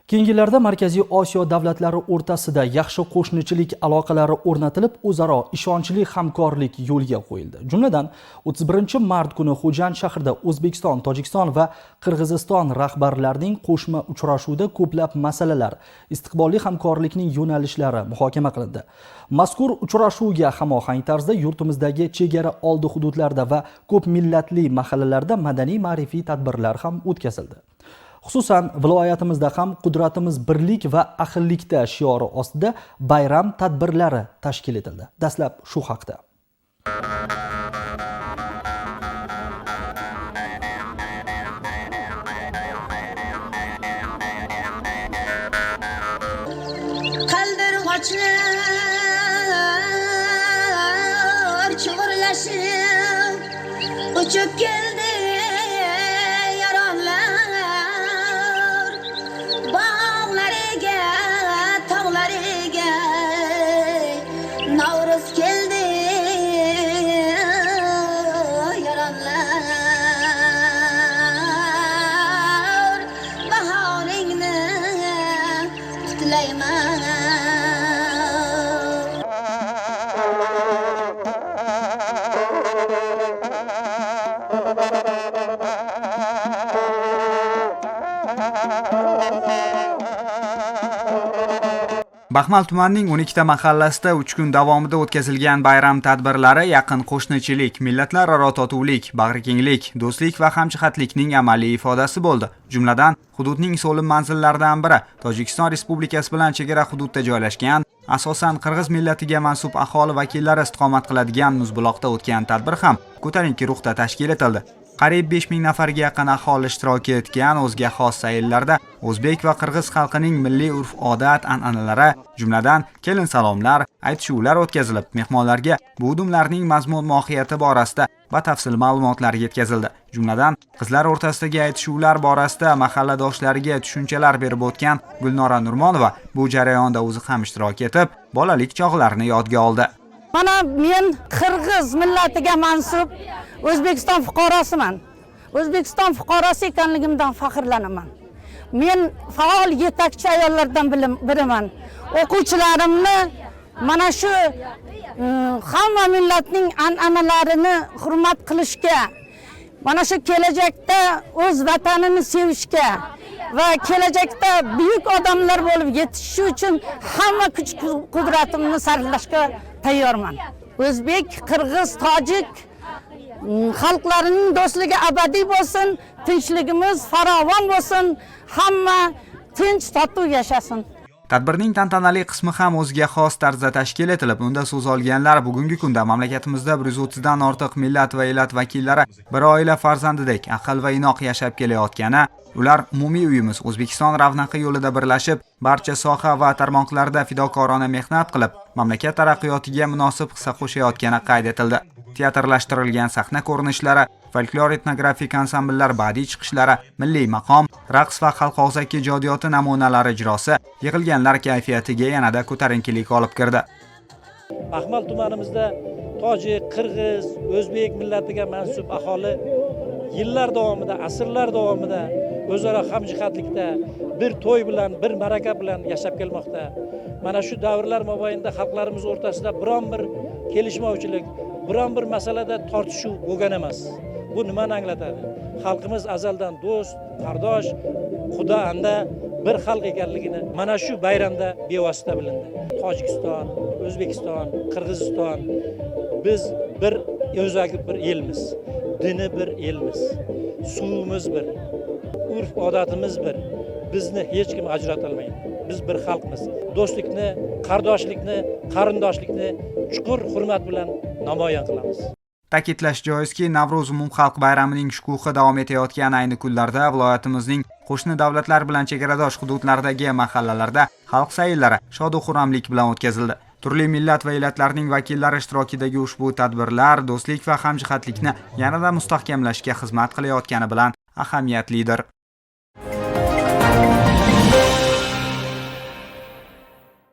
Keyingi yillarda Markaziy Osiyo davlatlari o'rtasida yaxshi qo'shnichilik aloqalari o'rnatilib, o'zaro ishonchli hamkorlik yo'lga qo'yildi. Jumladan, 31-mart kuni Xo'jand shahrida O'zbekiston, Tojikiston va Qirg'iziston rahbarlarining qo'shma uchrashuvida ko'plab masalalar, istiqbolli hamkorlikning yo'nalishlari muhokama qilindi. Mazkur uchrashuvga hamohang tarzda yurtimizdagi chegara oldi hududlarda va ko'p millatli mahallalarda madaniy-ma'rifiy tadbirlar ham o'tkazildi. Xususan, viloyatimizda ham qudratimiz birlik va ahillikda shiori ostida bayram tadbirlari tashkil etildi. Dastlab shu haqda. Uçup geldi yaranlar, bağlarıga, tağlarıga, Navruz geldi yaranlar, baharını kutlayman. Baxmal tumanining 12 ta mahallasida 3 kun davomida o'tkazilgan bayram tadbirlari yaqin qo'shnichilik, millatlararo totuvlik, bag'rikenglik, do'stlik va hamjihatlikning amaliy ifodasi bo'ldi. Jumladan, hududning so'lim manzillaridan biri Tojikiston Respublikasi bilan chegara hududda joylashgan, asosan qirg'iz millatiga mansub aholi vakillari istiqomat qiladigan Muzbuloqda o'tgan tadbir ham ko'tarinki ruhda tashkil etildi. Qariyb 5000 nafarga yaqin aholi ishtirok etgan o'ziga xos sayllarda o'zbek va qirg'iz xalqining milliy urf-odat an'analari, jumladan kelin salomlar, aytishuvlar o'tkazilib, mehmonlarga bu udumlarning mazmun-mohiyati borasida batafsil ma'lumotlar yetkazildi. Jumladan, qizlar o'rtasidagi aytishuvlar borasida mahalladoshlariga tushunchalar berib o'tgan Gulnora Nurmonova bu jarayonda o'zi ham ishtirok etib, bolalik chog'larini yodga oldi. Mana men Qirg'iz millatiga mansub O'zbekiston fuqarosiman. O'zbekiston fuqarosi ekanligimdan faxrlanaman. Men faol yetakchi ayollardan biriman. O'quvchilarimni mana shu hamma millatning an'analarini hurmat qilishga, mana shu kelajakda o'z vatanini sevishga va kelajakda buyuk odamlar bo'lib yetishi uchun hamma kuch-qudratimni sarflashga tayyorman. O'zbek, Qirg'iz, Tojik xalqlarining do'stligi abadiy bo'lsin, tinchligimiz farovon bo'lsin, hamma tinch, totuv yashasin. Tadbirning tantanali qismi ham o'ziga xos tarzda tashkil etilib, unda so'z olganlar bugungi kunda mamlakatimizda 130 dan ortiq millat va elat vakillari bir oila farzandidek aql va inoq yashab kelayotgani, ular umumiy uyimiz O'zbekiston ravnaqi yo'lida birlashib, barcha soha va tarmoqlarda fidokorona mehnat qilib, mamlakat taraqqiyotiga munosib hissa qo'shayotgani qayd etildi. Teatrlashtirilgan sahna ko'rinishlari, folklor etnografik ansambllar badiiy chiqishlari, milliy maqom, raqs va xalq og'zaki ijodiyoti namunalari ijrosi yig'ilganlar kayfiyatiga yanada ko'tarinkilik olib kirdi. Baxmal tumanimizda tojik, qirg'iz, o'zbek millatiga mansub aholi yillar davomida, asrlar davomida o'zaro hamjihatlikda, bir to'y bilan, bir ma'raka bilan yashab kelmoqda. Mana shu davrlar mobaynida xalqlarimiz o'rtasida biron bir kelishmovchilik, biron bir masalada tortishuv bo'lgan emas. Bu nimani anglatadi? Xalqimiz azaldan do'st, qardosh, xudo anda bir xalq ekanligini mana shu bayramda bevosita bilindi. Tojikiston, O'zbekiston, Qirg'iziston biz bir o'zaki bir elmiz. Dini bir elmiz. Suvimiz bir. Urf-odatimiz bir. Bizni hech kim ajrata olmaydi. Biz bir xalqmiz. Do'stlikni, qardoshlikni, qarindoshlikni chuqur hurmat bilan namoyon qilamiz. Ta'kidlash joizki, Navro'z umumxalq bayramining shukuhi davom etayotgan ayni kunlarda viloyatimizning qo'shni davlatlar bilan chegaradosh hududlardagi mahallalarda xalq sayllari shod-xurramlik bilan o'tkazildi. Turli millat va elatlarning vakillari ishtirokidagi ushbu tadbirlar do'stlik va hamjihatlikni yanada mustahkamlashga xizmat qilayotgani bilan ahamiyatlidir.